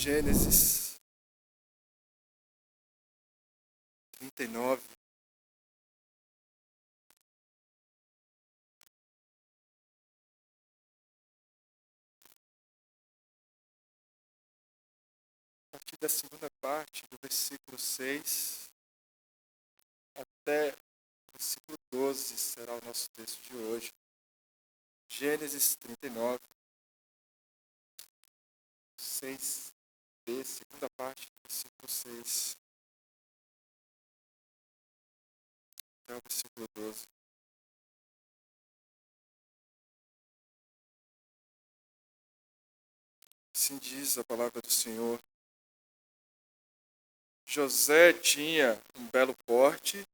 Gênesis 39. A partir da segunda parte do versículo 6 até o versículo 12 será o nosso texto de hoje. Gênesis 39, 6b, segunda parte do versículo 6 até o versículo 12. Assim diz a palavra do Senhor. José tinha um belo porte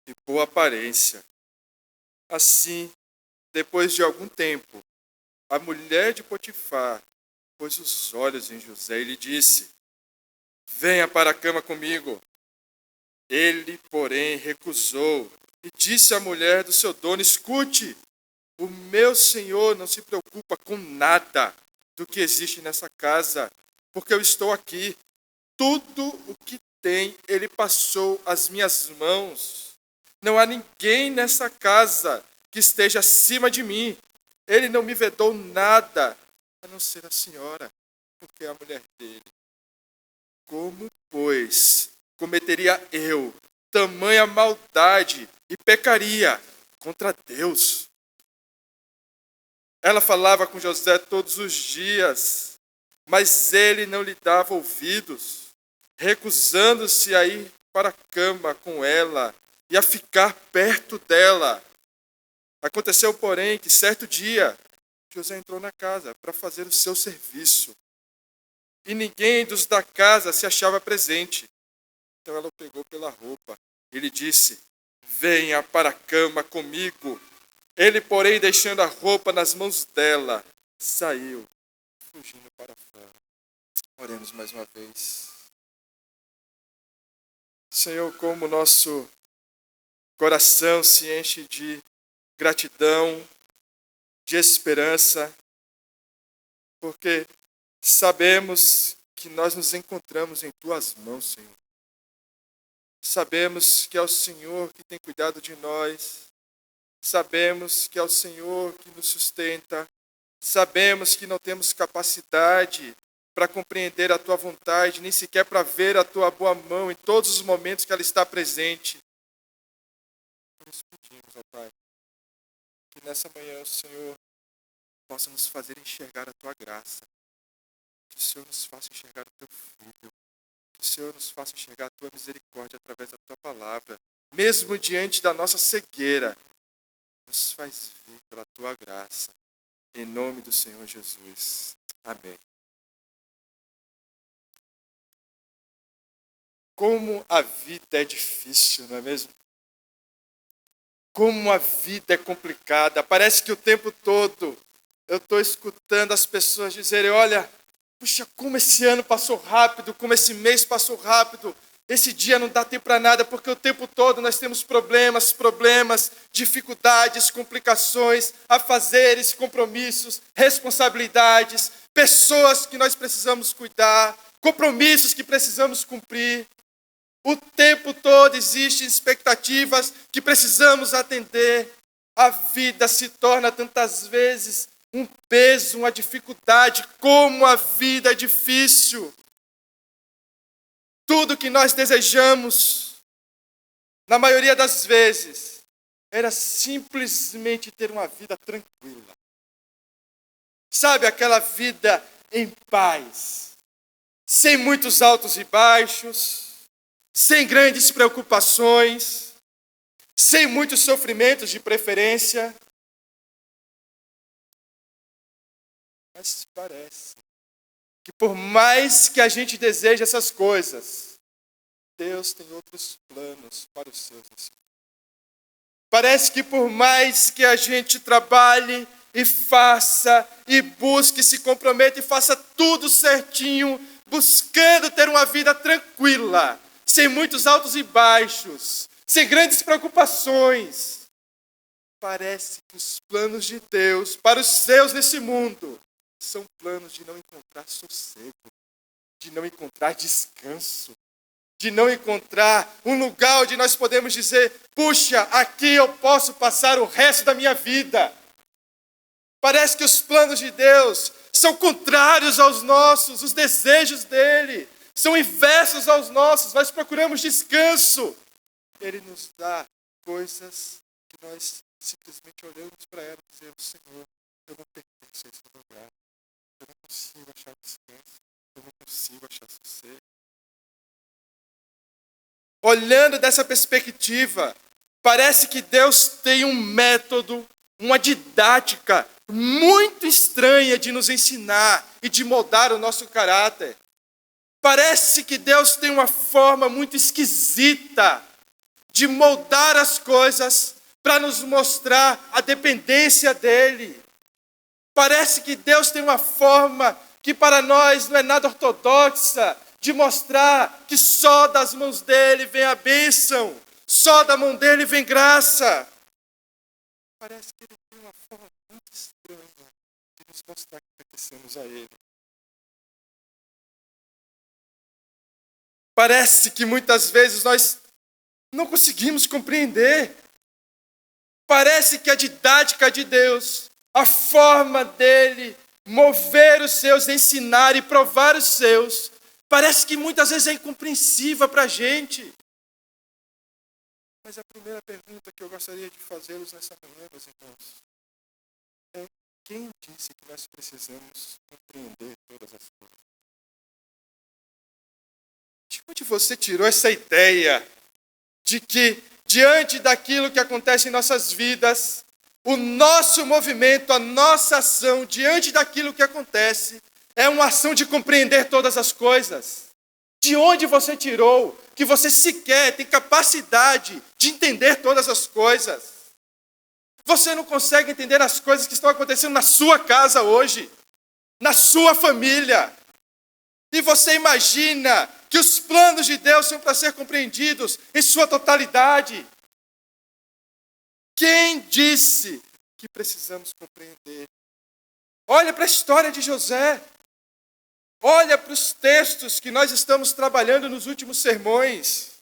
e boa aparência. Assim, depois de algum tempo, a mulher de Potifar pôs os olhos em José e lhe disse: venha para a cama comigo. Ele, porém, recusou e disse à mulher do seu dono: escute, o meu senhor não se preocupa com nada do que existe nessa casa, porque eu estou aqui. Tudo o que tem, ele passou às minhas mãos. Não há ninguém nessa casa que esteja acima de mim. Ele não me vedou nada, a não ser a senhora, porque é a mulher dele. Como, pois, cometeria eu tamanha maldade e pecaria contra Deus? Ela falava com José todos os dias, mas ele não lhe dava ouvidos, recusando-se a ir para a cama com ela e a ficar perto dela. Aconteceu, porém, que certo dia, José entrou na casa para fazer o seu serviço. E ninguém dos da casa se achava presente. Então ela o pegou pela roupa e lhe disse: venha para a cama comigo. Ele, porém, deixando a roupa nas mãos dela, saiu, fugindo para fora. Oremos mais uma vez. Senhor, como o nosso coração se enche de gratidão, de esperança, porque sabemos que nós nos encontramos em Tuas mãos, Senhor. Sabemos que é o Senhor que tem cuidado de nós. Sabemos que é o Senhor que nos sustenta. Sabemos que não temos capacidade para compreender a Tua vontade, nem sequer para ver a Tua boa mão em todos os momentos que ela está presente. Por isso pedimos, ó Pai, que nessa manhã o Senhor possa nos fazer enxergar a Tua graça. Que o Senhor nos faça enxergar o Teu Filho. Que o Senhor nos faça enxergar a Tua misericórdia através da Tua palavra. Mesmo diante da nossa cegueira, nos faz ver pela Tua graça. Em nome do Senhor Jesus. Amém. Como a vida é difícil, não é mesmo? Como a vida é complicada. Parece que o tempo todo eu estou escutando as pessoas dizerem: olha, puxa, como esse ano passou rápido, como esse mês passou rápido. Esse dia não dá tempo para nada, porque o tempo todo nós temos problemas, dificuldades, complicações, afazeres, compromissos, responsabilidades, pessoas que nós precisamos cuidar, compromissos que precisamos cumprir. O tempo todo existem expectativas que precisamos atender. A vida se torna tantas vezes um peso, uma dificuldade. Como a vida é difícil. Tudo que nós desejamos, na maioria das vezes, era simplesmente ter uma vida tranquila. Sabe, aquela vida em paz, sem muitos altos e baixos, sem grandes preocupações, sem muitos sofrimentos de preferência. Mas parece que por mais que a gente deseje essas coisas, Deus tem outros planos para os seus. Parece que por mais que a gente trabalhe e faça, e busque, se comprometa e faça tudo certinho, buscando ter uma vida tranquila, sem muitos altos e baixos, sem grandes preocupações, parece que os planos de Deus para os seus nesse mundo são planos de não encontrar sossego, de não encontrar descanso, de não encontrar um lugar onde nós podemos dizer, puxa, aqui eu posso passar o resto da minha vida. Parece que os planos de Deus são contrários aos nossos, os desejos dele são inversos aos nossos, nós procuramos descanso. Ele nos dá coisas que nós simplesmente olhamos para ela e dizemos, Senhor, eu não pertenço a esse lugar, eu não consigo achar descanso, eu não consigo achar sossego. Olhando dessa perspectiva, parece que Deus tem um método, uma didática muito estranha de nos ensinar e de moldar o nosso caráter. Parece que Deus tem uma forma muito esquisita de moldar as coisas para nos mostrar a dependência dele. Parece que Deus tem uma forma que para nós não é nada ortodoxa, de mostrar que só das mãos dele vem a bênção, só da mão dele vem graça. Parece que ele tem uma forma muito estranha de nos mostrar que pertencemos a ele. Parece que muitas vezes nós não conseguimos compreender. Parece que a didática de Deus, a forma dele mover os seus, ensinar e provar os seus, parece que muitas vezes é incompreensível para a gente. Mas a primeira pergunta que eu gostaria de fazê-los nessa manhã, meus irmãos, é quem disse que nós precisamos compreender todas as coisas? De onde você tirou essa ideia de que, diante daquilo que acontece em nossas vidas, o nosso movimento, a nossa ação, diante daquilo que acontece, é uma ação de compreender todas as coisas? De onde você tirou que você sequer tem capacidade de entender todas as coisas? Você não consegue entender as coisas que estão acontecendo na sua casa hoje, na sua família. E você imagina que os planos de Deus são para ser compreendidos em sua totalidade. Quem disse que precisamos compreender? Olha para a história de José. Olha para os textos que nós estamos trabalhando nos últimos sermões.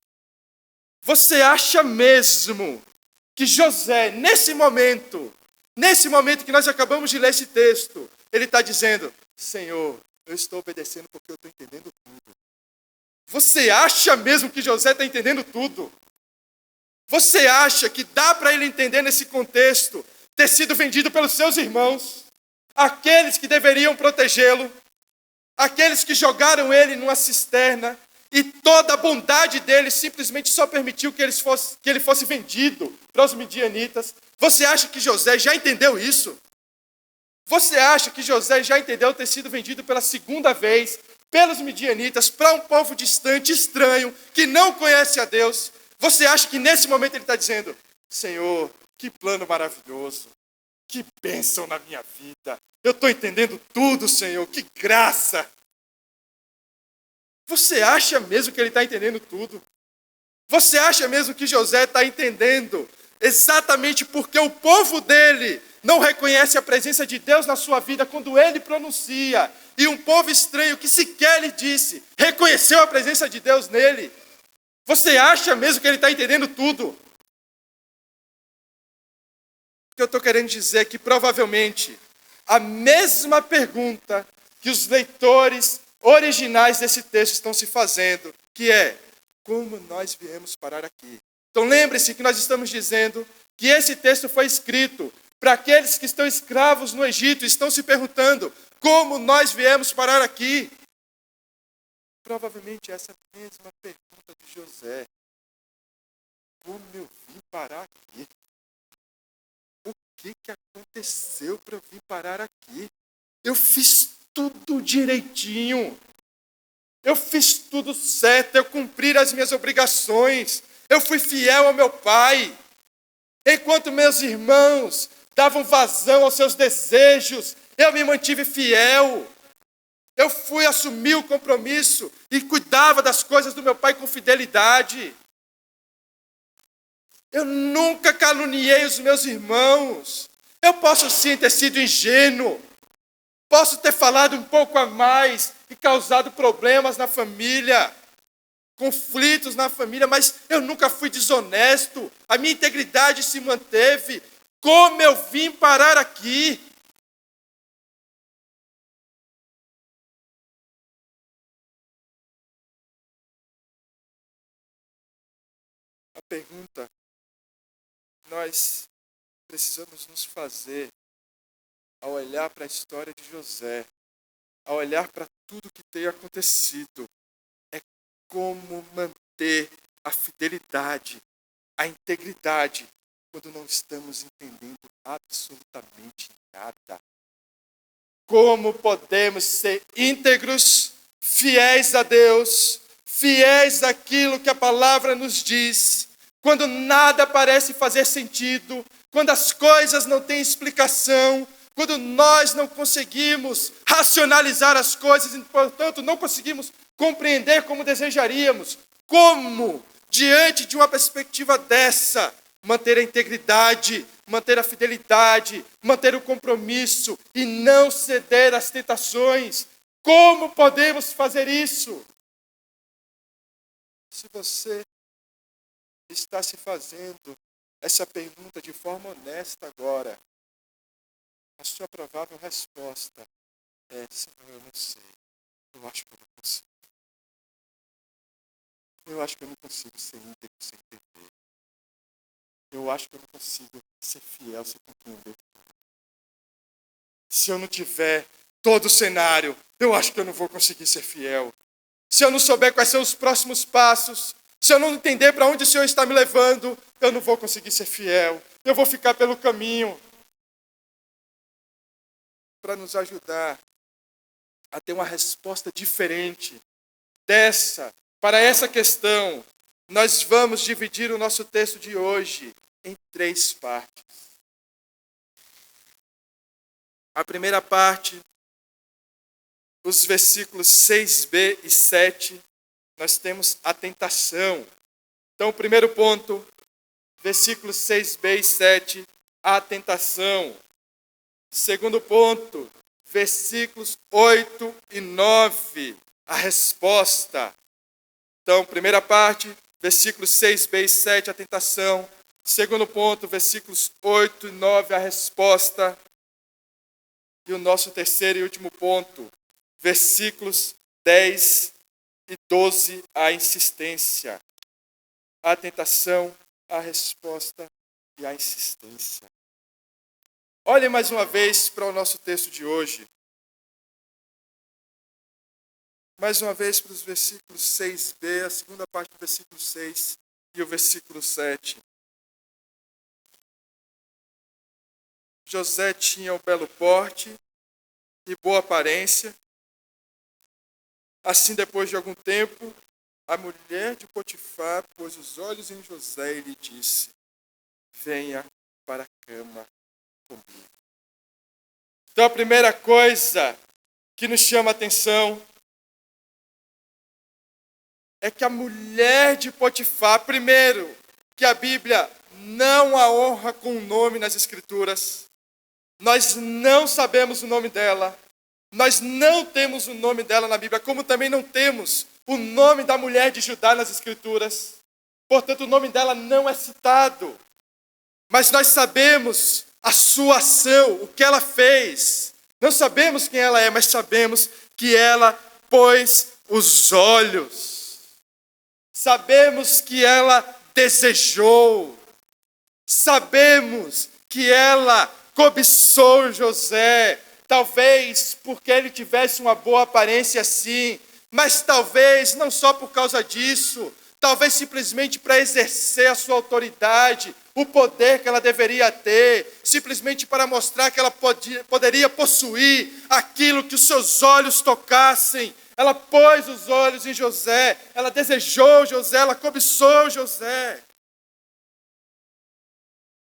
Você acha mesmo que José, nesse momento que nós acabamos de ler esse texto, ele está dizendo, Senhor, eu estou obedecendo porque eu estou entendendo tudo. Você acha mesmo que José está entendendo tudo? Você acha que dá para ele entender nesse contexto, ter sido vendido pelos seus irmãos, aqueles que deveriam protegê-lo, aqueles que jogaram ele numa cisterna, e toda a bondade dele simplesmente só permitiu que ele fosse vendido para os midianitas? Você acha que José já entendeu isso? Você acha que José já entendeu ter sido vendido pela segunda vez pelos midianitas para um povo distante, estranho, que não conhece a Deus? Você acha que nesse momento ele está dizendo, Senhor, que plano maravilhoso, que bênção na minha vida, eu estou entendendo tudo, Senhor, que graça. Você acha mesmo que ele está entendendo tudo? Você acha mesmo que José está entendendo exatamente porque o povo dele não reconhece a presença de Deus na sua vida quando ele pronuncia, e um povo estranho que sequer lhe disse, reconheceu a presença de Deus nele? Você acha mesmo que ele está entendendo tudo? O que eu estou querendo dizer é que provavelmente a mesma pergunta que os leitores originais desse texto estão se fazendo, que é, como nós viemos parar aqui? Então lembre-se que nós estamos dizendo que esse texto foi escrito para aqueles que estão escravos no Egito e estão se perguntando, como nós viemos parar aqui? Provavelmente essa mesma pergunta de José. Como eu vim parar aqui? O que aconteceu para eu vir parar aqui? Eu fiz tudo direitinho. Eu fiz tudo certo, eu cumpri as minhas obrigações. Eu fui fiel ao meu pai. Enquanto meus irmãos davam vazão aos seus desejos, eu me mantive fiel. Eu fui assumir o compromisso e cuidava das coisas do meu pai com fidelidade. Eu nunca caluniei os meus irmãos. Eu posso sim ter sido ingênuo. Posso ter falado um pouco a mais e causado problemas na família, conflitos na família, mas eu nunca fui desonesto. A minha integridade se manteve. Como eu vim parar aqui? A pergunta que nós precisamos nos fazer ao olhar para a história de José, ao olhar para tudo que tem acontecido, é como manter a fidelidade, a integridade, quando não estamos entendendo absolutamente nada. Como podemos ser íntegros, fiéis a Deus, fiéis àquilo que a palavra nos diz, quando nada parece fazer sentido, quando as coisas não têm explicação, quando nós não conseguimos racionalizar as coisas e, portanto, não conseguimos compreender como desejaríamos. Como, diante de uma perspectiva dessa, manter a integridade, manter a fidelidade, manter o compromisso e não ceder às tentações? Como podemos fazer isso? Se você está se fazendo essa pergunta de forma honesta agora, a sua provável resposta é: Senhor, eu não sei. Eu acho que eu não consigo. Eu acho que eu não consigo ser íntegro sem entender. Eu acho que eu não consigo ser fiel sem compreender. Se eu não tiver todo o cenário, eu acho que eu não vou conseguir ser fiel. Se eu não souber quais são os próximos passos, se eu não entender para onde o Senhor está me levando, eu não vou conseguir ser fiel. Eu vou ficar pelo caminho. Para nos ajudar a ter uma resposta diferente para essa questão, nós vamos dividir o nosso texto de hoje em 3 partes. A primeira parte, os versículos 6b e 7, nós temos a tentação. Então, o primeiro ponto, versículos 6b e 7, a tentação. Segundo ponto, versículos 8 e 9, a resposta. Então, primeira parte, versículos 6b e 7, a tentação. Segundo ponto, versículos 8 e 9, a resposta. E o nosso terceiro e último ponto, versículos 10 e 12, a insistência. A tentação, a resposta e a insistência. Olhem mais uma vez para o nosso texto de hoje. Mais uma vez para os versículos 6b, a segunda parte do versículo 6 e o versículo 7. José tinha um belo porte e boa aparência. Assim, depois de algum tempo, a mulher de Potifar pôs os olhos em José e lhe disse: venha para a cama comigo. Então, a primeira coisa que nos chama a atenção é que a mulher de Potifar, primeiro, que a Bíblia não a honra com o nome nas Escrituras. Nós não sabemos o nome dela. Nós não temos o nome dela na Bíblia, como também não temos o nome da mulher de Judá nas Escrituras. Portanto, o nome dela não é citado. Mas nós sabemos a sua ação, o que ela fez. Não sabemos quem ela é, mas sabemos que ela pôs os olhos. Sabemos que ela desejou. Sabemos que ela cobiçou José. Talvez porque ele tivesse uma boa aparência assim, mas talvez não só por causa disso, talvez simplesmente para exercer a sua autoridade, o poder que ela deveria ter, simplesmente para mostrar que ela poderia possuir aquilo que os seus olhos tocassem. Ela pôs os olhos em José, ela desejou José, ela cobiçou José.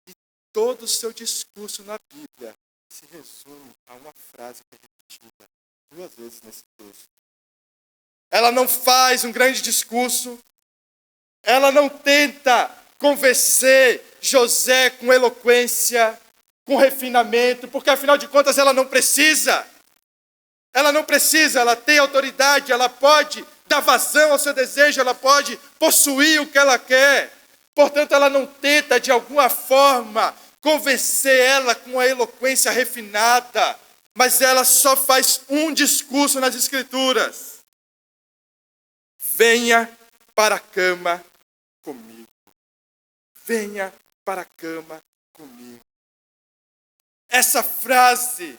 E todo o seu discurso na Bíblia se resume a uma frase que é repetida 2 vezes nesse texto. Ela não faz um grande discurso, ela não tenta convencer José com eloquência, com refinamento, porque afinal de contas ela não precisa. Ela não precisa, ela tem autoridade, ela pode dar vazão ao seu desejo, ela pode possuir o que ela quer. Portanto, ela não tenta, de alguma forma, convencer ela com a eloquência refinada, mas ela só faz um discurso nas Escrituras: venha para a cama comigo. Venha para a cama comigo. Essa frase,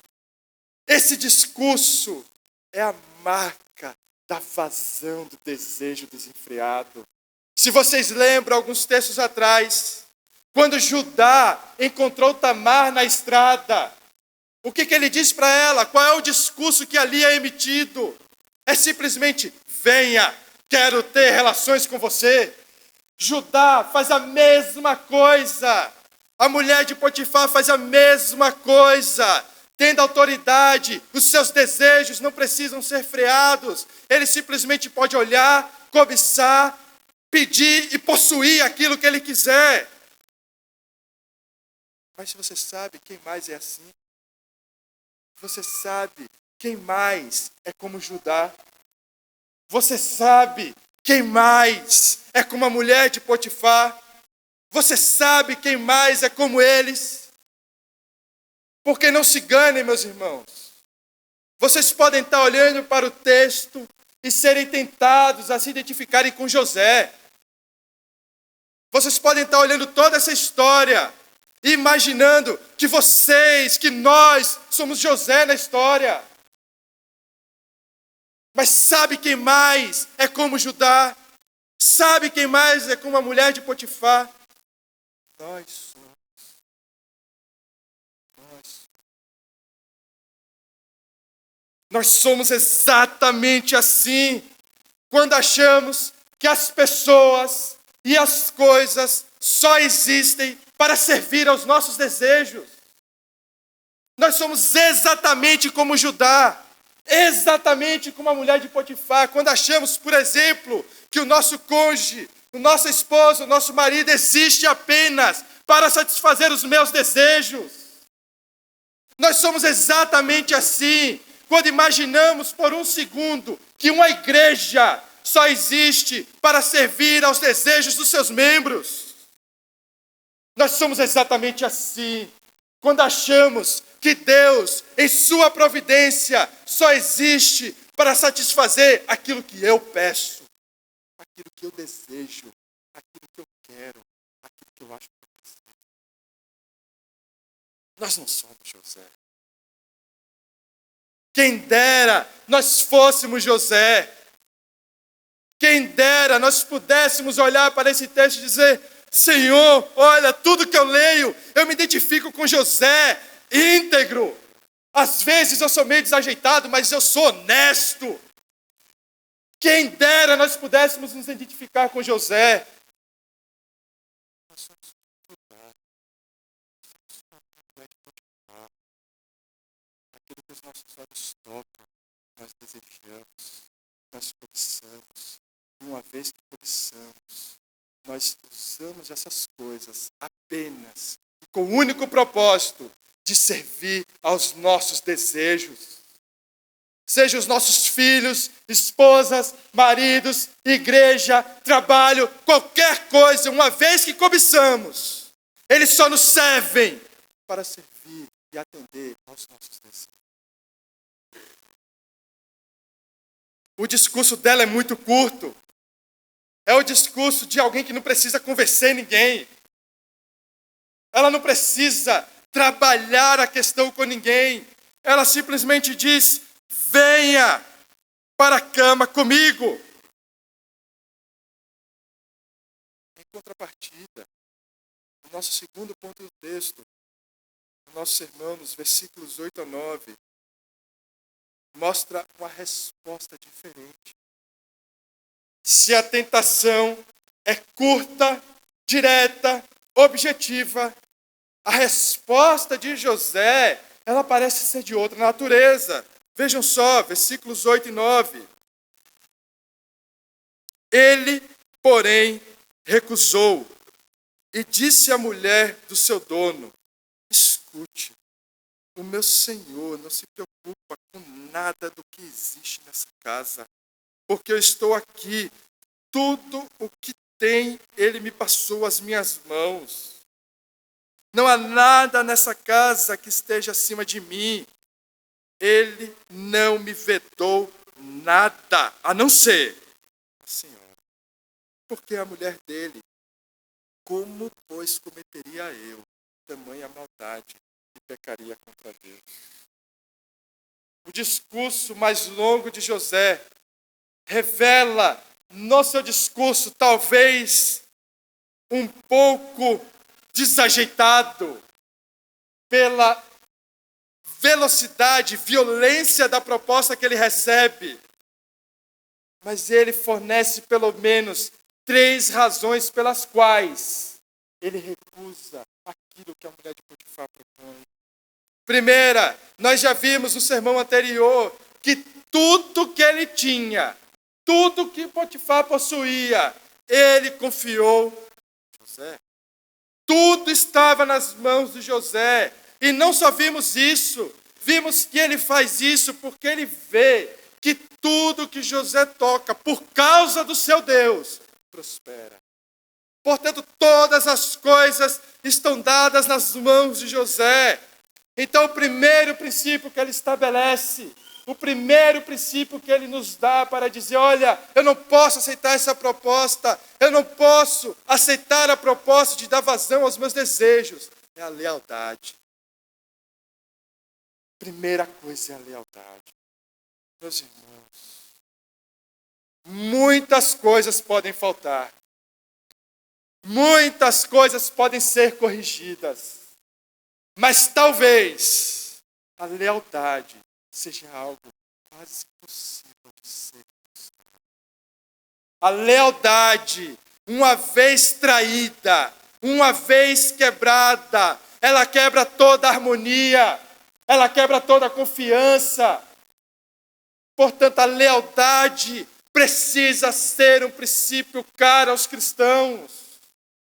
esse discurso é a marca da vazão do desejo desenfreado. Se vocês lembram, alguns textos atrás, quando Judá encontrou Tamar na estrada, o que ele disse para ela? Qual é o discurso que ali é emitido? É simplesmente: venha, quero ter relações com você. Judá faz a mesma coisa. A mulher de Potifar faz a mesma coisa. Tendo autoridade, os seus desejos não precisam ser freados. Ele simplesmente pode olhar, cobiçar, pedir e possuir aquilo que ele quiser. Mas você sabe quem mais é assim? Você sabe quem mais é como Judá? Você sabe quem mais é como a mulher de Potifar? Você sabe quem mais é como eles? Porque não se enganem, meus irmãos. Vocês podem estar olhando para o texto e serem tentados a se identificarem com José. Vocês podem estar olhando toda essa história e imaginando que vocês, que nós, somos José na história. Mas sabe quem mais é como Judá? Sabe quem mais é como a mulher de Potifar? Nós somos. Nós somos exatamente assim. Quando achamos que as pessoas e as coisas só existem para servir aos nossos desejos. Nós somos exatamente como Judá. Exatamente como a mulher de Potifar, quando achamos, por exemplo, que o nosso cônjuge, o nosso esposo, o nosso marido existe apenas para satisfazer os meus desejos. Nós somos exatamente assim, quando imaginamos por um segundo que uma igreja só existe para servir aos desejos dos seus membros. Nós somos exatamente assim, quando achamos que Deus, em sua providência, só existe para satisfazer aquilo que eu peço, aquilo que eu desejo, aquilo que eu quero, aquilo que eu acho que eu preciso. Nós não somos José. Quem dera nós fôssemos José. Quem dera nós pudéssemos olhar para esse texto e dizer: Senhor, olha, tudo que eu leio, eu me identifico com José, íntegro. Às vezes eu sou meio desajeitado, mas eu sou honesto. Quem dera nós pudéssemos nos identificar com José. Nós somos aquilo que os nossos olhos tocam, nós desejamos, nós cobiçamos. Uma vez que cobiçamos, nós usamos essas coisas apenas com o único propósito de servir aos nossos desejos. Seja os nossos filhos, esposas, maridos, igreja, trabalho, qualquer coisa, uma vez que cobiçamos, eles só nos servem para servir e atender aos nossos desejos. O discurso dela é muito curto. É o discurso de alguém que não precisa convencer ninguém. Ela não precisa trabalhar a questão com ninguém. Ela simplesmente diz: venha para a cama comigo. Em contrapartida, o nosso segundo ponto do texto, o nosso sermão, nos versículos 8 a 9, mostra uma resposta diferente. Se a tentação é curta, direta, objetiva, a resposta de José, ela parece ser de outra natureza. Vejam só, versículos 8 e 9. Ele, porém, recusou e disse à mulher do seu dono: escute, o meu senhor não se preocupa com nada do que existe nessa casa, porque eu estou aqui. Tudo o que tem, ele me passou às minhas mãos. Não há nada nessa casa que esteja acima de mim. Ele não me vedou nada, a não ser a Senhora. Porque a mulher dele, como, pois, cometeria eu tamanha maldade e pecaria contra Deus? O discurso mais longo de José revela no seu discurso, talvez um pouco desajeitado pela velocidade, violência da proposta que ele recebe. Mas ele fornece pelo menos 3 razões pelas quais ele recusa aquilo que a mulher de Potifar propõe. Primeira, nós já vimos no sermão anterior que tudo que ele tinha, tudo que Potifar possuía, ele confiou a José. Tudo estava nas mãos de José. E não só vimos isso, vimos que ele faz isso porque ele vê que tudo que José toca, por causa do seu Deus, prospera. Portanto, todas as coisas estão dadas nas mãos de José. Então, o primeiro princípio que ele estabelece, o primeiro princípio que ele nos dá para dizer, olha, eu não posso aceitar essa proposta, eu não posso aceitar a proposta de dar vazão aos meus desejos, é a lealdade. Primeira coisa é a lealdade. Meus irmãos, muitas coisas podem faltar, muitas coisas podem ser corrigidas, mas talvez a lealdade seja algo quase impossível de ser. A lealdade, uma vez traída, uma vez quebrada, ela quebra toda a harmonia, ela quebra toda a confiança. Portanto, a lealdade precisa ser um princípio caro aos cristãos.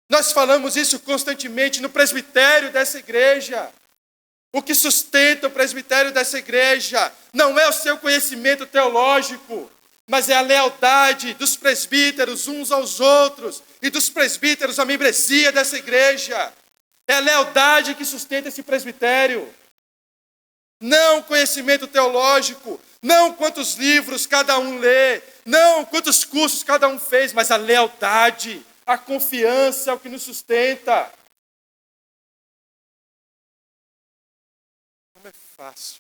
Nós falamos isso constantemente no presbitério dessa igreja. O que sustenta o presbitério dessa igreja não é o seu conhecimento teológico, mas é a lealdade dos presbíteros uns aos outros e dos presbíteros à membresia dessa igreja. É a lealdade que sustenta esse presbitério. Não conhecimento teológico, não quantos livros cada um lê, não quantos cursos cada um fez, mas a lealdade, a confiança é o que nos sustenta. Como é fácil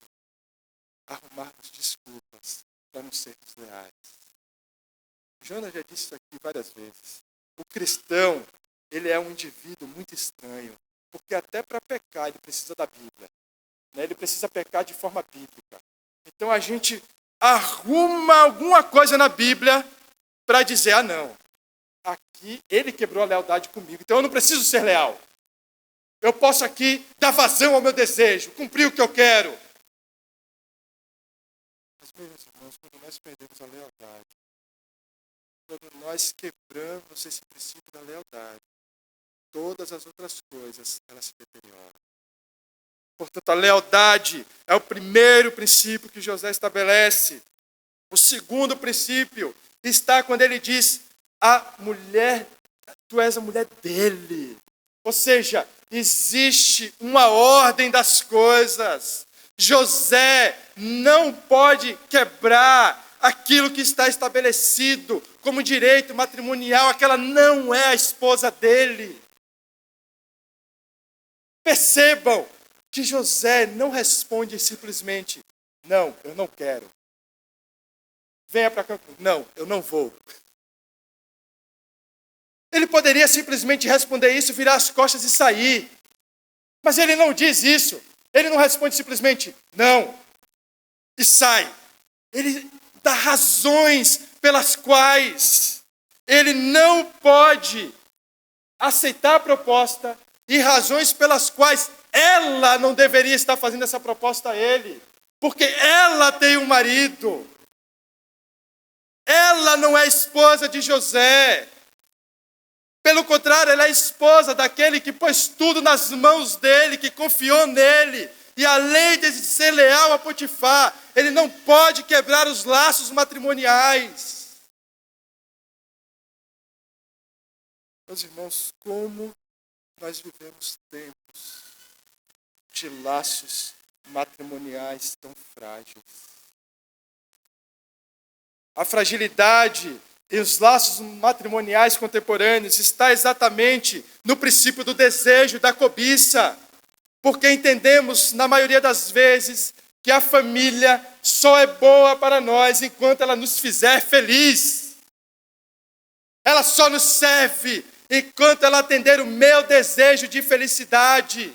arrumarmos desculpas para não sermos leais. Jonas já disse isso aqui várias vezes. O cristão, ele é um indivíduo muito estranho, porque até para pecar ele precisa da Bíblia. Ele precisa pecar de forma bíblica. Então a gente arruma alguma coisa na Bíblia para dizer, ah não, aqui ele quebrou a lealdade comigo, então eu não preciso ser leal. Eu posso aqui dar vazão ao meu desejo, cumprir o que eu quero. Mas, meus irmãos, quando nós perdemos a lealdade, quando nós quebramos esse princípio da lealdade, todas as outras coisas, elas se deterioram. Portanto, a lealdade é o primeiro princípio que José estabelece. O segundo princípio está quando ele diz, a mulher, tu és a mulher dele. Ou seja, existe uma ordem das coisas. José não pode quebrar aquilo que está estabelecido como direito matrimonial. Aquela não é a esposa dele. Percebam que José não responde simplesmente, não, eu não quero. Venha para cá. Não, eu não vou. Ele poderia simplesmente responder isso, virar as costas e sair. Mas ele não diz isso. Ele não responde simplesmente, não, e sai. Ele dá razões pelas quais ele não pode aceitar a proposta e razões pelas quais ela não deveria estar fazendo essa proposta a ele. Porque ela tem um marido. Ela não é esposa de José. Pelo contrário, ela é esposa daquele que pôs tudo nas mãos dele, que confiou nele. E além de ser leal a Potifar, ele não pode quebrar os laços matrimoniais. Meus irmãos, como nós vivemos tempos de laços matrimoniais tão frágeis. A fragilidade e os laços matrimoniais contemporâneos está exatamente no princípio do desejo, da cobiça. Porque entendemos, na maioria das vezes, que a família só é boa para nós enquanto ela nos fizer feliz. Ela só nos serve enquanto ela atender o meu desejo de felicidade.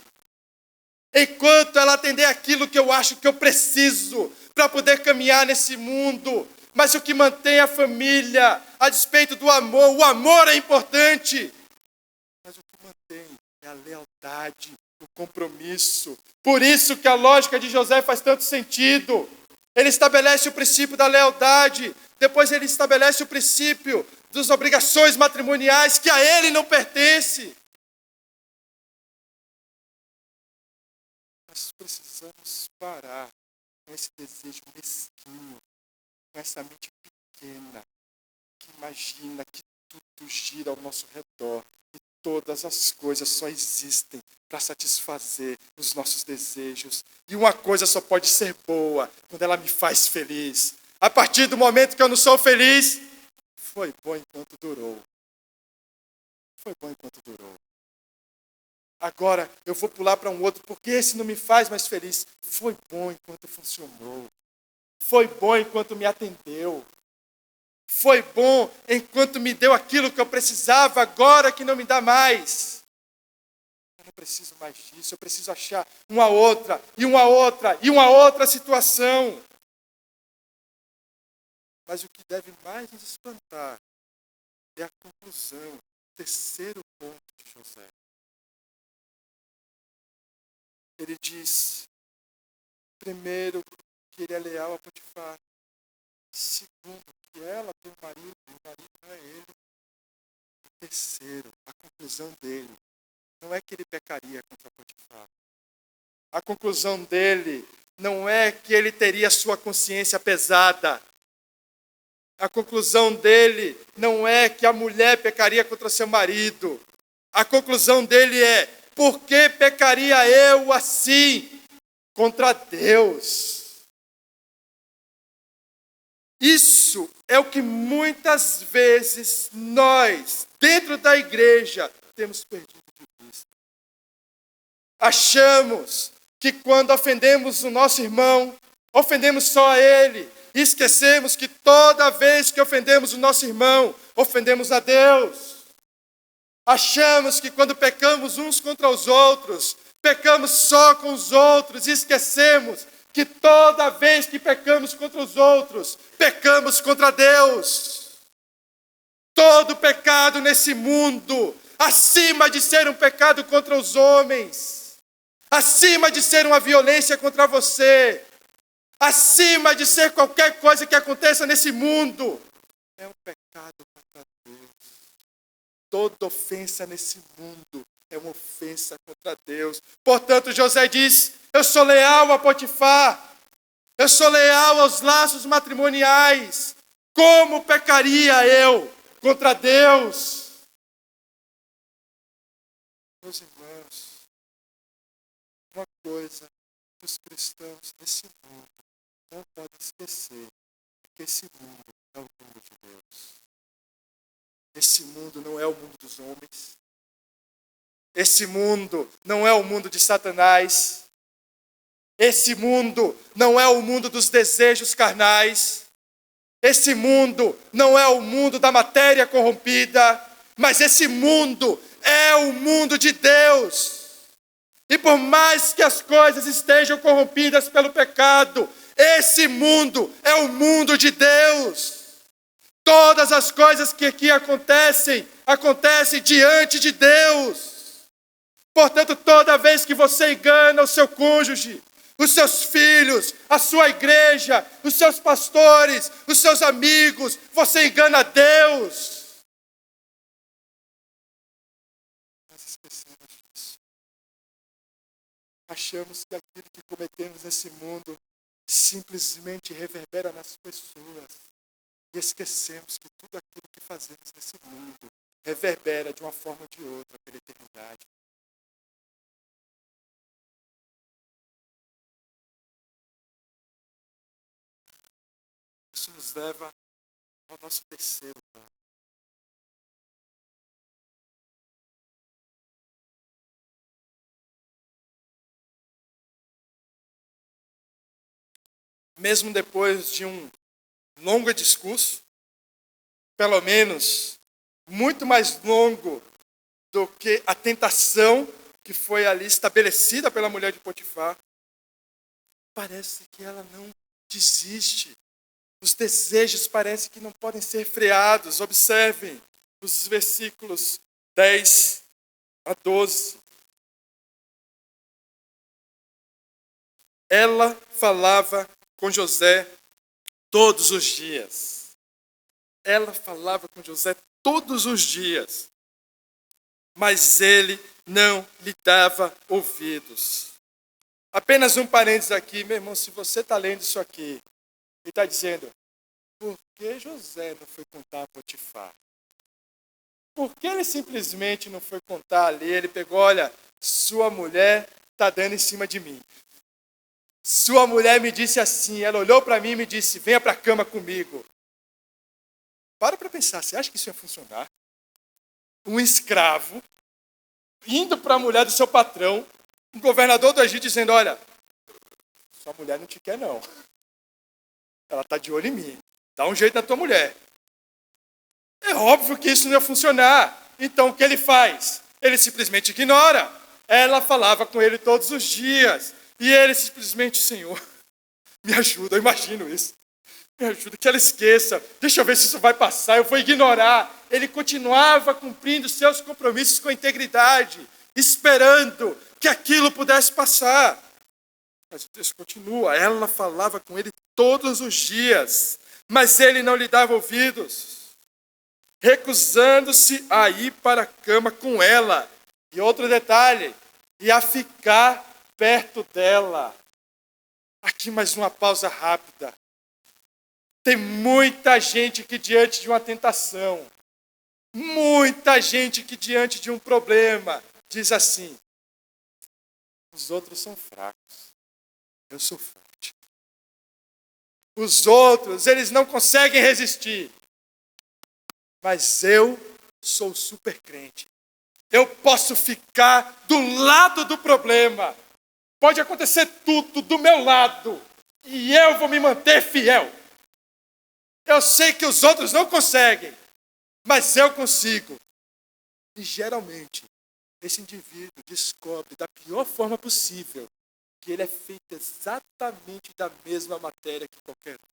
Enquanto ela atender aquilo que eu acho que eu preciso para poder caminhar nesse mundo. Mas o que mantém a família, a despeito do amor, o amor é importante. Mas o que mantém é a lealdade, o compromisso. Por isso que a lógica de José faz tanto sentido. Ele estabelece o princípio da lealdade, depois ele estabelece o princípio das obrigações matrimoniais que a ele não pertence. Nós precisamos parar com esse desejo mesquinho, com essa mente pequena, que imagina que tudo gira ao nosso redor e todas as coisas só existem para satisfazer os nossos desejos. E uma coisa só pode ser boa quando ela me faz feliz. A partir do momento que eu não sou feliz, foi bom enquanto durou. Foi bom enquanto durou. Agora eu vou pular para um outro, porque esse não me faz mais feliz. Foi bom enquanto funcionou. Foi bom enquanto me atendeu. Foi bom enquanto me deu aquilo que eu precisava, agora que não me dá mais. Eu não preciso mais disso, eu preciso achar uma outra, e uma outra, e uma outra situação. Mas o que deve mais nos espantar é a conclusão, o terceiro ponto de José. Ele diz, primeiro, que ele é leal a Potifar. Segundo, que ela tem um marido, e o marido não é ele. E terceiro, a conclusão dele não é que ele pecaria contra Potifar. A conclusão dele não é que ele teria sua consciência pesada. A conclusão dele não é que a mulher pecaria contra seu marido. A conclusão dele é, por que pecaria eu assim contra Deus? Isso é o que muitas vezes nós, dentro da igreja, temos perdido de vista. Achamos que quando ofendemos o nosso irmão, ofendemos só a ele. E esquecemos que toda vez que ofendemos o nosso irmão, ofendemos a Deus. Achamos que quando pecamos uns contra os outros, pecamos só com os outros e esquecemos que toda vez que pecamos contra os outros, pecamos contra Deus. Todo pecado nesse mundo, acima de ser um pecado contra os homens, acima de ser uma violência contra você, acima de ser qualquer coisa que aconteça nesse mundo, é um pecado contra Deus. Toda ofensa nesse mundo é uma ofensa contra Deus. Portanto, José diz, eu sou leal a Potifar, eu sou leal aos laços matrimoniais. Como pecaria eu contra Deus? Meus irmãos, uma coisa que os cristãos nesse mundo não podem esquecer é que esse mundo é o mundo de Deus. Esse mundo não é o mundo dos homens. Esse mundo não é o mundo de Satanás. Esse mundo não é o mundo dos desejos carnais. Esse mundo não é o mundo da matéria corrompida. Mas esse mundo é o mundo de Deus. E por mais que as coisas estejam corrompidas pelo pecado, esse mundo é o mundo de Deus. Todas as coisas que aqui acontecem diante de Deus. Portanto, toda vez que você engana o seu cônjuge, os seus filhos, a sua igreja, os seus pastores, os seus amigos, você engana a Deus. Nós esquecemos disso. Achamos que aquilo que cometemos nesse mundo simplesmente reverbera nas pessoas. E esquecemos que tudo aquilo que fazemos nesse mundo reverbera de uma forma ou de outra pela eternidade. Isso nos leva ao nosso terceiro ponto. Mesmo depois de um longo discurso, pelo menos muito mais longo do que a tentação que foi ali estabelecida pela mulher de Potifar, parece que ela não desiste. Os desejos parecem que não podem ser freados. Observem os versículos 10 a 12. Ela falava com José todos os dias. Ela falava com José todos os dias. Mas ele não lhe dava ouvidos. Apenas um parênteses aqui, meu irmão, se você está lendo isso aqui e está dizendo, por que José não foi contar a Potifar? Por que ele simplesmente não foi contar ali? Ele pegou, olha, sua mulher está dando em cima de mim. Sua mulher me disse assim, ela olhou para mim e me disse, venha para a cama comigo. Para pensar, você acha que isso ia funcionar? Um escravo indo para a mulher do seu patrão, um governador do Egito dizendo, olha, sua mulher não te quer não. Ela está de olho em mim. Dá um jeito na tua mulher. É óbvio que isso não ia funcionar. Então o que ele faz? Ele simplesmente ignora. Ela falava com ele todos os dias. E ele simplesmente, Senhor, me ajuda, eu imagino isso. Me ajuda, que ela esqueça. Deixa eu ver se isso vai passar, eu vou ignorar. Ele continuava cumprindo seus compromissos com integridade, esperando que aquilo pudesse passar. Mas o texto continua, ela falava com ele todos os dias, mas ele não lhe dava ouvidos, recusando-se a ir para a cama com ela. E outro detalhe, e a ficar perto dela. Aqui mais uma pausa rápida. Tem muita gente que diante de uma tentação, muita gente que diante de um problema, diz assim, os outros são fracos, eu sou forte. Os outros, eles não conseguem resistir, mas eu sou super crente. Eu posso ficar do lado do problema. Pode acontecer tudo do meu lado, e eu vou me manter fiel. Eu sei que os outros não conseguem, mas eu consigo. E geralmente, esse indivíduo descobre da pior forma possível que ele é feito exatamente da mesma matéria que qualquer um.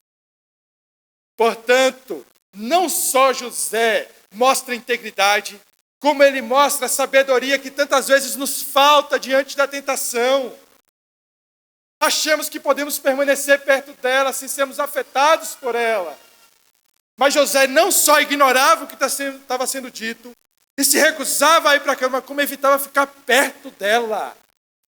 Portanto, não só José mostra integridade, como ele mostra a sabedoria que tantas vezes nos falta diante da tentação. Achamos que podemos permanecer perto dela sem sermos afetados por ela. Mas José não só ignorava o que estava sendo dito, e se recusava a ir para a cama, como evitava ficar perto dela.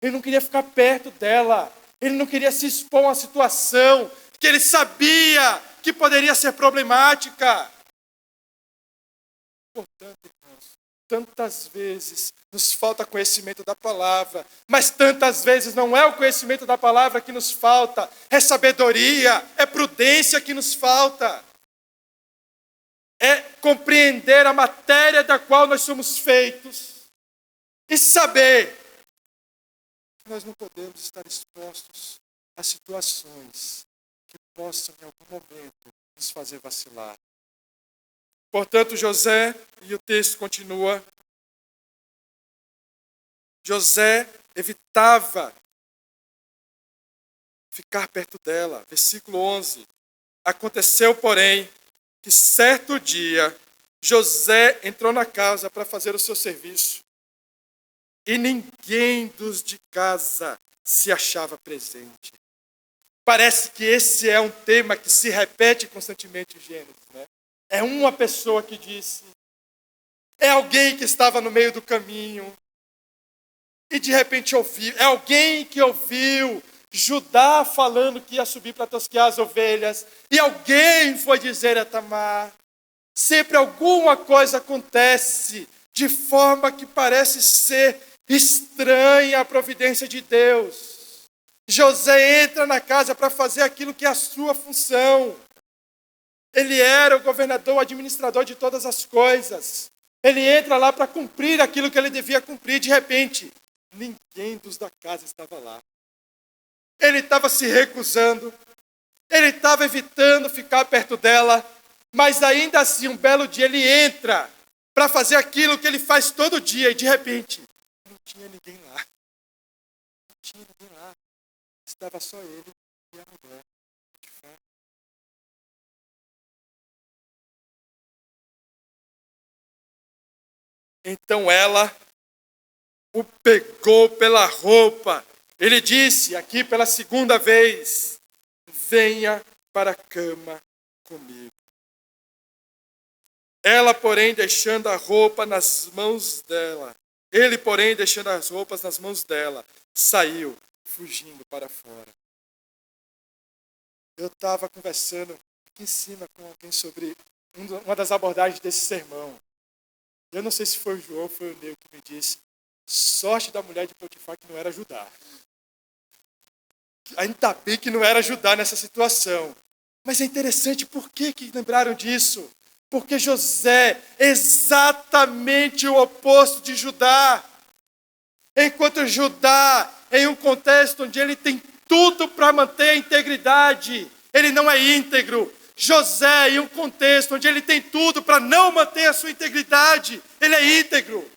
Ele não queria ficar perto dela. Ele não queria se expor a uma situação que ele sabia que poderia ser problemática. Portanto, irmãos, tantas vezes nos falta conhecimento da palavra, mas tantas vezes não é o conhecimento da palavra que nos falta, é sabedoria, é prudência que nos falta. É compreender a matéria da qual nós somos feitos e saber que nós não podemos estar expostos a situações que possam, em algum momento, nos fazer vacilar. Portanto, José, e o texto continua, José evitava ficar perto dela. Versículo 11. Aconteceu, porém, que certo dia José entrou na casa para fazer o seu serviço e ninguém dos de casa se achava presente. Parece que esse é um tema que se repete constantemente em Gênesis, né? É uma pessoa que disse, é alguém que estava no meio do caminho, E de repente ouviu, é alguém que ouviu Judá falando que ia subir para tosquear as ovelhas. E alguém foi dizer a Tamar. Sempre alguma coisa acontece de forma que parece ser estranha a providência de Deus. José entra na casa para fazer aquilo que é a sua função. Ele era o governador, o administrador de todas as coisas. Ele entra lá para cumprir aquilo que ele devia cumprir. De repente, ninguém dos da casa estava lá. Ele estava se recusando. Ele estava evitando ficar perto dela. Mas ainda assim, um belo dia, ele entra para fazer aquilo que ele faz todo dia. E de repente, não tinha ninguém lá. Não tinha ninguém lá. Estava só ele e a mulher. Então ela o pegou pela roupa. Ele disse aqui pela segunda vez: venha para a cama comigo. Ela, porém, deixando a roupa nas mãos dela. Ele, porém, deixando as roupas nas mãos dela, saiu, fugindo para fora. Eu estava conversando aqui em cima com alguém sobre uma das abordagens desse sermão. Eu não sei se foi o João ou foi o Neu que me disse: sorte da mulher de Potifar que não era Judá. Ainda bem que não era Judá nessa situação. Mas é interessante, por que lembraram disso? Porque José é exatamente o oposto de Judá. Enquanto Judá, em um contexto onde ele tem tudo para manter a integridade, ele não é íntegro. José, em um contexto onde ele tem tudo para não manter a sua integridade, ele é íntegro.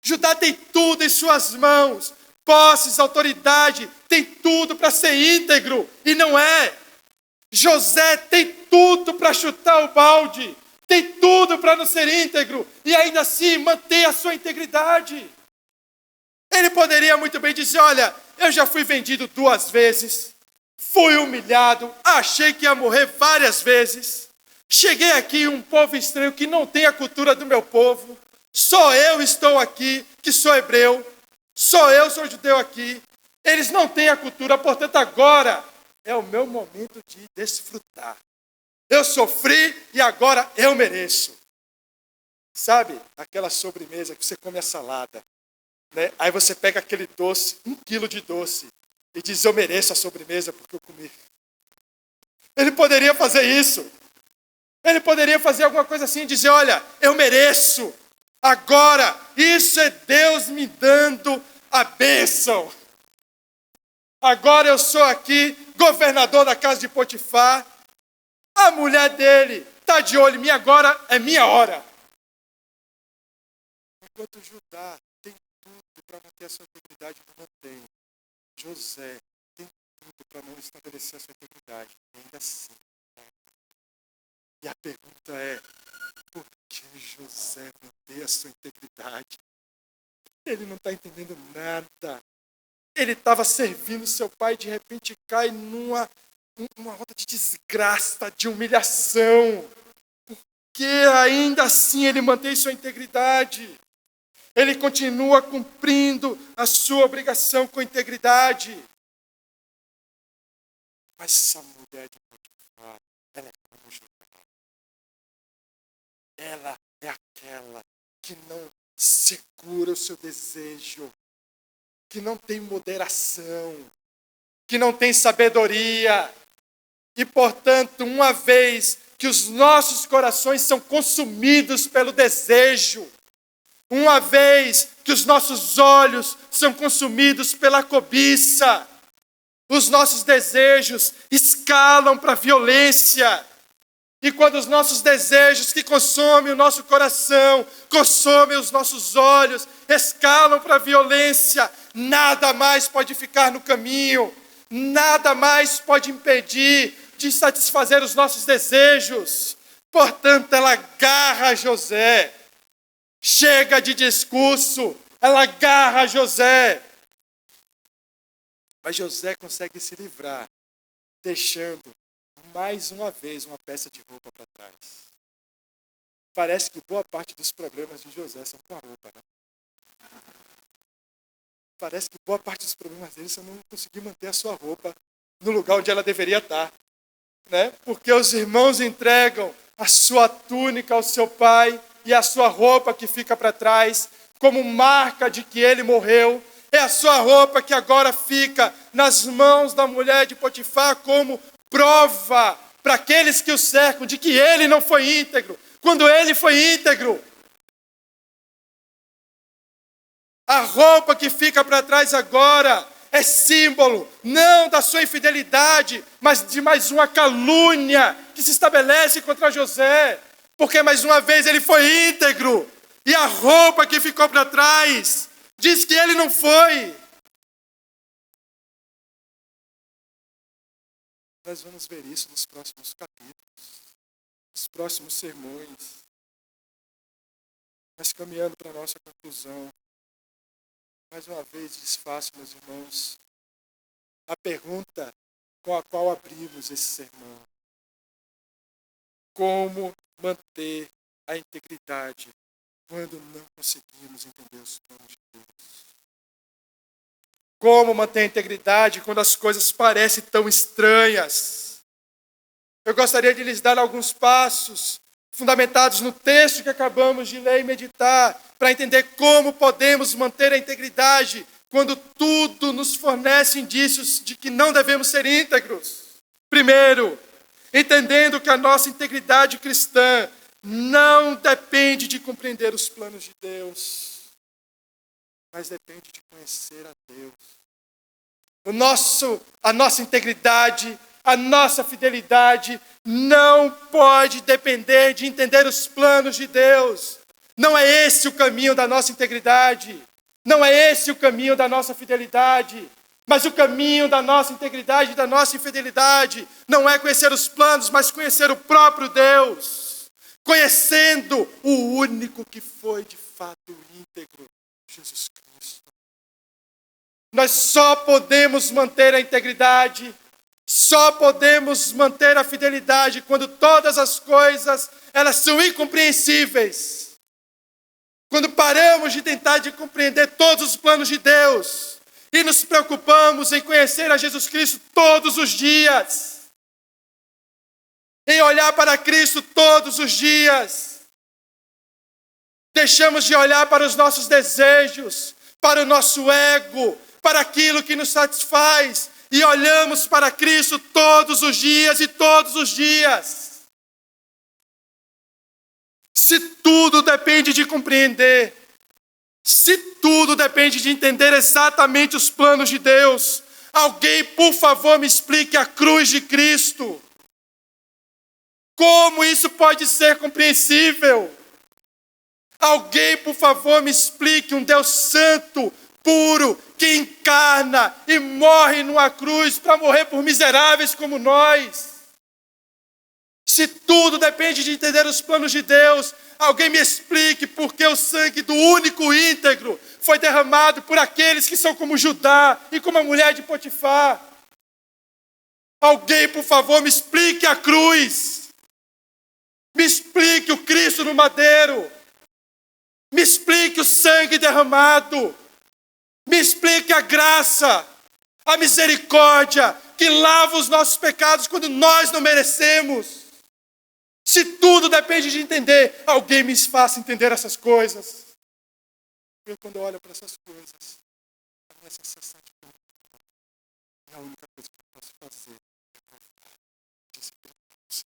Judá tem tudo em suas mãos, posses, autoridade, tem tudo para ser íntegro e não é. José tem tudo para chutar o balde, tem tudo para não ser íntegro e ainda assim manter a sua integridade. Ele poderia muito bem dizer: olha, eu já fui vendido 2 vezes, fui humilhado, achei que ia morrer várias vezes, cheguei aqui um povo estranho que não tem a cultura do meu povo, só eu estou aqui que sou hebreu, só eu sou judeu aqui, eles não têm a cultura, portanto agora é o meu momento de desfrutar. Eu sofri e agora eu mereço. Sabe aquela sobremesa que você come a salada, né? Aí você pega aquele doce, 1 quilo de doce, e diz: eu mereço a sobremesa porque eu comi. Ele poderia fazer isso. Ele poderia fazer alguma coisa assim e dizer: olha, eu mereço. Agora, isso é Deus me dando a bênção. Agora eu sou aqui, governador da casa de Potifar. A mulher dele está de olho em mim, agora é minha hora. Enquanto Judá tem tudo para manter a sua integridade, não mantém. José tem tudo para não estabelecer a sua integridade, ainda assim. E a pergunta é: por que José mantém a sua integridade? Ele não está entendendo nada. Ele estava servindo seu pai e de repente cai numa roda de desgraça, de humilhação. Porque ainda assim ele mantém sua integridade. Ele continua cumprindo a sua obrigação com integridade. Mas essa mulher de Potifar, ela é como Judá. Ela é aquela que não segura o seu desejo, que não tem moderação, que não tem sabedoria. E, portanto, uma vez que os nossos corações são consumidos pelo desejo, uma vez que os nossos olhos são consumidos pela cobiça, os nossos desejos escalam para a violência. E quando os nossos desejos que consomem o nosso coração, consomem os nossos olhos, escalam para a violência, nada mais pode ficar no caminho, nada mais pode impedir de satisfazer os nossos desejos. Portanto, ela agarra José. Chega de discurso, ela agarra José. Mas José consegue se livrar, deixando mais uma vez uma peça de roupa para trás. Parece que boa parte dos problemas de José são com a roupa, né? parece que boa parte dos problemas dele você não conseguir manter a sua roupa no lugar onde ela deveria estar. Né? Porque os irmãos entregam a sua túnica ao seu pai e a sua roupa que fica para trás, como marca de que ele morreu. É a sua roupa que agora fica nas mãos da mulher de Potifar como prova para aqueles que o cercam de que ele não foi íntegro, quando ele foi íntegro. A roupa que fica para trás agora é símbolo, não da sua infidelidade, mas de mais uma calúnia que se estabelece contra José. Porque mais uma vez ele foi íntegro. E a roupa que ficou para trás diz que ele não foi. Nós vamos ver isso nos próximos capítulos, nos próximos sermões. Mas caminhando para a nossa conclusão, mais uma vez desfaço, meus irmãos, a pergunta com a qual abrimos esse sermão. Como manter a integridade quando não conseguimos entender os planos de Deus? Como manter a integridade quando as coisas parecem tão estranhas? Eu gostaria de lhes dar alguns passos fundamentados no texto que acabamos de ler e meditar, para entender como podemos manter a integridade quando tudo nos fornece indícios de que não devemos ser íntegros. Primeiro, entendendo que a nossa integridade cristã não depende de compreender os planos de Deus, mas depende de conhecer a Deus. A nossa integridade, a nossa fidelidade não pode depender de entender os planos de Deus. Não é esse o caminho da nossa integridade. Não é esse o caminho da nossa fidelidade. Mas o caminho da nossa integridade e da nossa infidelidade não é conhecer os planos, mas conhecer o próprio Deus. Conhecendo o único que foi de fato íntegro, Jesus Cristo. Nós só podemos manter a integridade, só podemos manter a fidelidade quando todas as coisas elas são incompreensíveis. Quando paramos de tentar de compreender todos os planos de Deus e nos preocupamos em conhecer a Jesus Cristo todos os dias, em olhar para Cristo todos os dias, deixamos de olhar para os nossos desejos, para o nosso ego, para aquilo que nos satisfaz, e olhamos para Cristo todos os dias e todos os dias. Se tudo depende de compreender, se tudo depende de entender exatamente os planos de Deus, alguém, por favor, me explique a cruz de Cristo. Como isso pode ser compreensível? Alguém, por favor, me explique um Deus santo, puro, que encarna e morre numa cruz para morrer por miseráveis como nós. Se tudo depende de entender os planos de Deus, alguém me explique por que o sangue do único íntegro foi derramado por aqueles que são como Judá e como a mulher de Potifar. Alguém, por favor, me explique a cruz. Me explique o Cristo no madeiro. Me explique o sangue derramado. Me explique a graça, a misericórdia que lava os nossos pecados quando nós não merecemos. Se tudo depende de entender, alguém me faça entender essas coisas. Eu, quando eu olho para essas coisas, a minha sensação de que a única coisa que eu posso fazer é provar de Espírito Santo.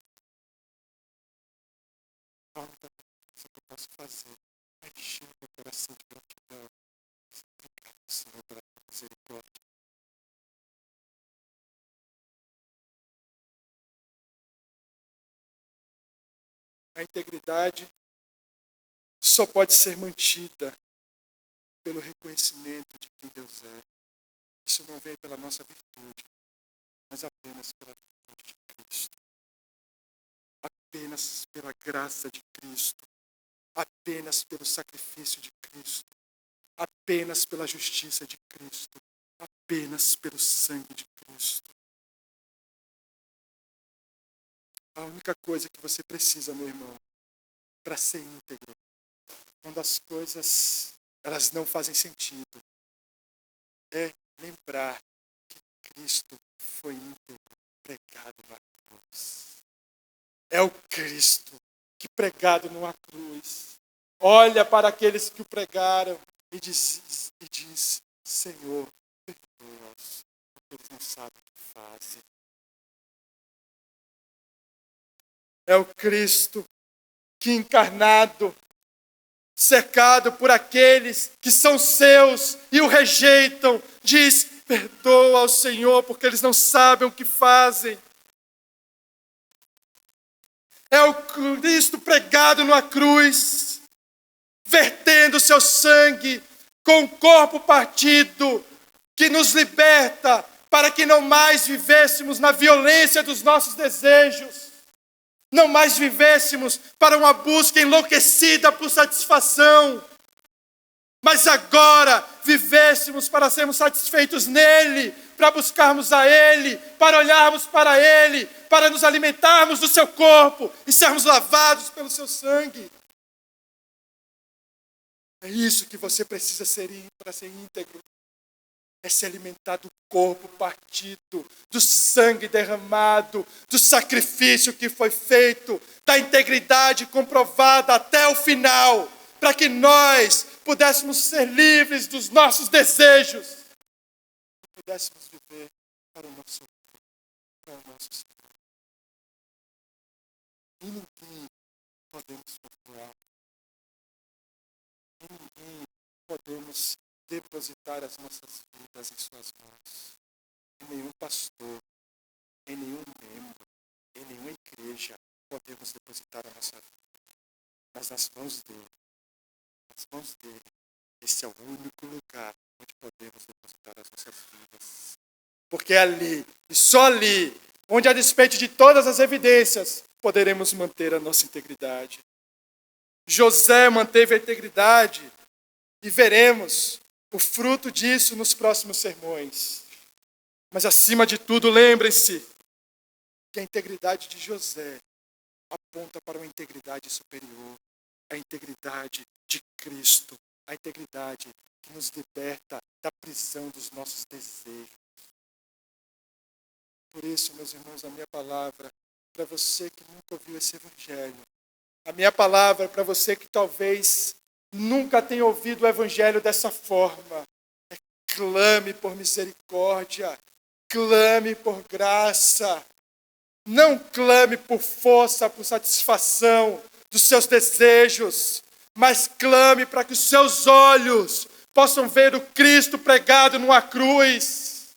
A única coisa que eu posso fazer é encher meu coração de gratidão. Obrigado, Senhor, pela tua misericórdia. A integridade só pode ser mantida pelo reconhecimento de quem Deus é. Isso não vem pela nossa virtude, mas apenas pela virtude de Cristo. Apenas pela graça de Cristo. Apenas pelo sacrifício de Cristo. Apenas pela justiça de Cristo. Apenas pelo sangue de Cristo. A única coisa que você precisa, meu irmão, para ser íntegro, quando as coisas elas não fazem sentido, é lembrar que Cristo foi íntegro, pregado na cruz. É o Cristo que, pregado numa cruz, olha para aqueles que o pregaram e diz: Senhor, perdoa-os, porque eles não sabem o que fazem. É o Cristo que, encarnado, cercado por aqueles que são seus e o rejeitam, diz: perdoa ao Senhor, porque eles não sabem o que fazem. É o Cristo pregado numa cruz, vertendo seu sangue com o corpo partido, que nos liberta para que não mais vivêssemos na violência dos nossos desejos, não mais vivêssemos para uma busca enlouquecida por satisfação, mas agora vivêssemos para sermos satisfeitos nele, para buscarmos a ele, para olharmos para ele, para nos alimentarmos do seu corpo e sermos lavados pelo seu sangue. É isso que você precisa ser para ser íntegro. É se alimentar do corpo partido, do sangue derramado, do sacrifício que foi feito, da integridade comprovada até o final, para que nós pudéssemos ser livres dos nossos desejos e pudéssemos viver para o nosso Senhor. E ninguém podemos confiar, em ninguém podemos depositar as nossas vidas em suas mãos. Em nenhum pastor, em nenhum membro, em nenhuma igreja podemos depositar a nossa vida, mas nas mãos dele. Nas mãos dele. Esse é o único lugar onde podemos depositar as nossas vidas. Porque é ali, e só ali, onde a despeito de todas as evidências, poderemos manter a nossa integridade. José manteve a integridade e veremos o fruto disso nos próximos sermões. Mas acima de tudo, lembrem-se que a integridade de José aponta para uma integridade superior, a integridade de Cristo, a integridade que nos liberta da prisão dos nossos desejos. Por isso, meus irmãos, a minha palavra para você que nunca ouviu esse evangelho, a minha palavra para você que talvez nunca tenha ouvido o evangelho dessa forma, é: clame por misericórdia, clame por graça, não clame por força, por satisfação dos seus desejos, mas clame para que os seus olhos possam ver o Cristo pregado numa cruz,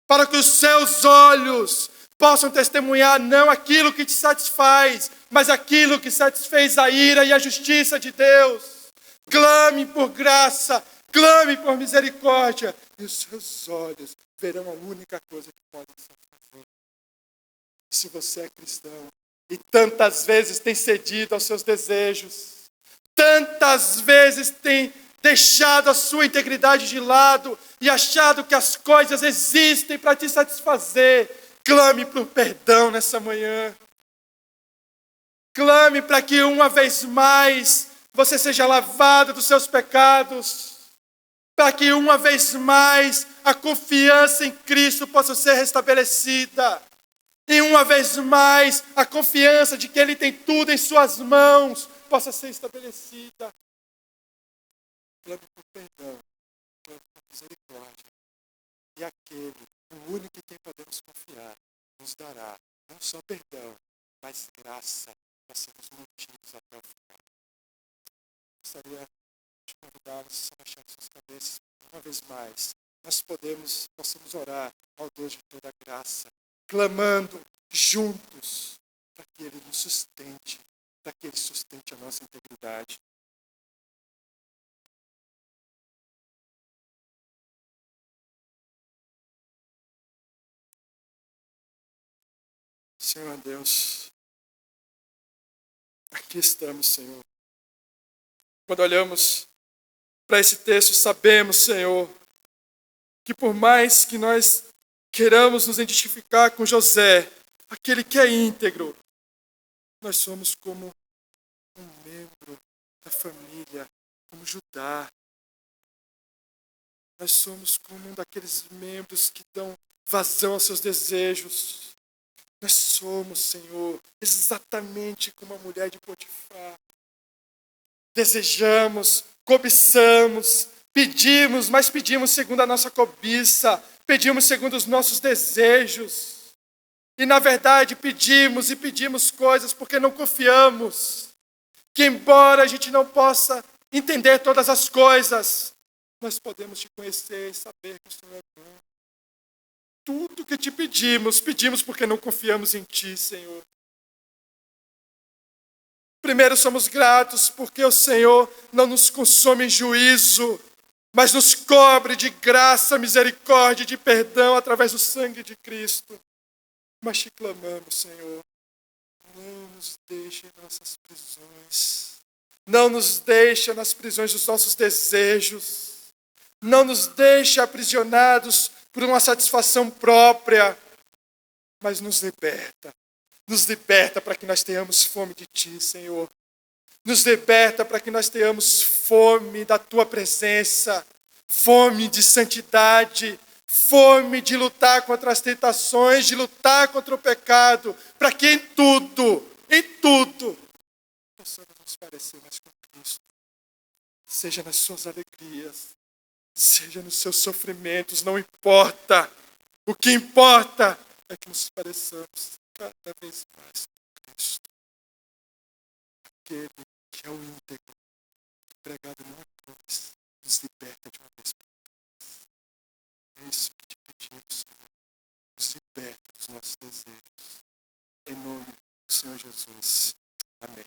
para que os seus olhos possam testemunhar não aquilo que te satisfaz, mas aquilo que satisfez a ira e a justiça de Deus. Clame por graça, clame por misericórdia, e os seus olhos verão a única coisa que podem satisfazer. Se você é cristão e tantas vezes tem cedido aos seus desejos, tantas vezes tem deixado a sua integridade de lado e achado que as coisas existem para te satisfazer, clame por perdão nessa manhã. Clame para que uma vez mais você seja lavado dos seus pecados, para que uma vez mais a confiança em Cristo possa ser restabelecida. E uma vez mais a confiança de que Ele tem tudo em suas mãos possa ser estabelecida. Clame por perdão, clame por misericórdia. E aquele, o único em quem podemos confiar, nos dará não só perdão, mas graça para sermos mantidos até o final. Gostaria de convidá-los a baixar suas cabeças uma vez mais. Nós possamos orar ao Deus de toda graça, clamando juntos para que Ele nos sustente, para que Ele sustente a nossa integridade. Senhor Deus, aqui estamos, Senhor. Quando olhamos para esse texto, sabemos, Senhor, que por mais que nós queiramos nos identificar com José, aquele que é íntegro, nós somos como um membro da família, como Judá. Nós somos como um daqueles membros que dão vazão aos seus desejos. Nós somos, Senhor, exatamente como a mulher de Potifar. Desejamos, cobiçamos, pedimos, mas pedimos segundo a nossa cobiça, pedimos segundo os nossos desejos. E na verdade pedimos e pedimos coisas porque não confiamos. Que embora a gente não possa entender todas as coisas, nós podemos te conhecer e saber que o Senhor é bom. Tudo que te pedimos, pedimos porque não confiamos em ti, Senhor. Primeiro somos gratos porque o Senhor não nos consome em juízo, mas nos cobre de graça, misericórdia e de perdão através do sangue de Cristo. Mas te clamamos, Senhor, não nos deixe em nossas prisões. Não nos deixe nas prisões dos nossos desejos. Não nos deixe aprisionados por uma satisfação própria, mas nos liberta. Nos liberta para que nós tenhamos fome de Ti, Senhor. Nos liberta para que nós tenhamos fome da Tua presença, fome de santidade, fome de lutar contra as tentações, de lutar contra o pecado, para que em tudo, possamos nos parecer mais com Cristo. Seja nas suas alegrias, seja nos seus sofrimentos, não importa. O que importa é que nos pareçamos cada vez mais com Cristo. Aquele que é o íntegro, pregado numa cruz, nos liberta de uma vez por todas. É isso que te pedimos, Senhor. Nos liberta dos nossos desejos. Em nome do Senhor Jesus. Amém.